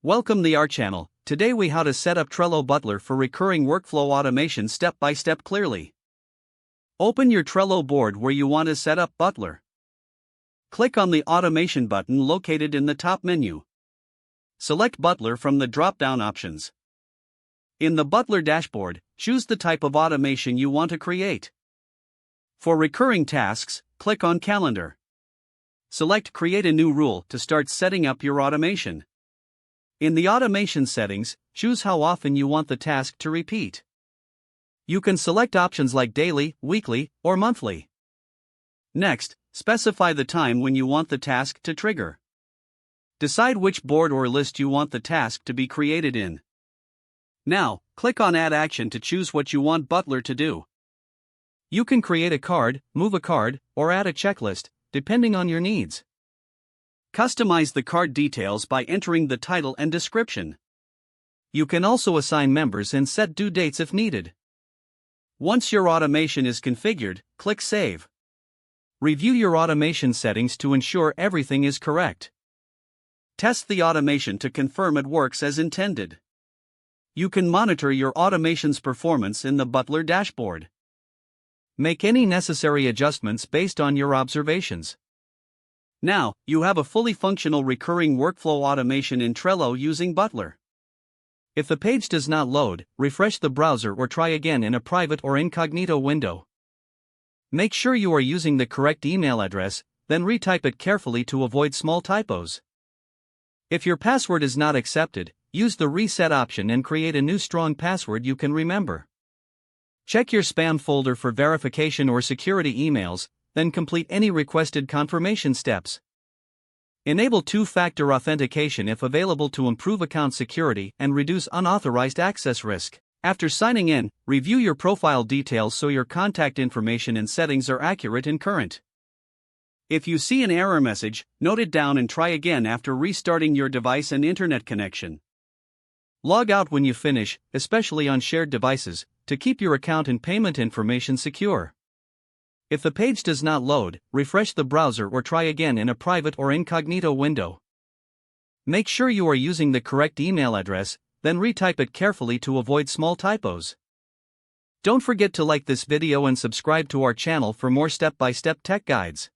Welcome to our channel. Today we how to set up Trello Butler for recurring workflow automation step by step clearly. Open your Trello board where you want to set up Butler. Click on the automation button located in the top menu. Select Butler from the drop-down options. In the Butler dashboard, choose the type of automation you want to create. For recurring tasks, click on Calendar. Select Create a new rule to start setting up your automation. In the automation settings, choose how often you want the task to repeat. You can select options like daily, weekly, or monthly. Next, specify the time when you want the task to trigger. Decide which board or list you want the task to be created in. Now, click on Add Action to choose what you want Butler to do. You can create a card, move a card, or add a checklist, depending on your needs. Customize the card details by entering the title and description. You can also assign members and set due dates if needed. Once your automation is configured, click Save. Review your automation settings to ensure everything is correct. Test the automation to confirm it works as intended. You can monitor your automation's performance in the Butler dashboard. Make any necessary adjustments based on your observations. Now, you have a fully functional recurring workflow automation in Trello using Butler. If the page does not load, refresh the browser or try again in a private or incognito window. Make sure you are using the correct email address, then retype it carefully to avoid small typos. If your password is not accepted, use the reset option and create a new strong password you can remember. Check your spam folder for verification or security emails, then complete any requested confirmation steps. Enable two-factor authentication if available to improve account security and reduce unauthorized access risk. After signing in, review your profile details so your contact information and settings are accurate and current. If you see an error message, note it down and try again after restarting your device and internet connection. Log out when you finish, especially on shared devices, to keep your account and payment information secure. If the page does not load, refresh the browser or try again in a private or incognito window. Make sure you are using the correct email address, then retype it carefully to avoid small typos. Don't forget to like this video and subscribe to our channel for more step-by-step tech guides.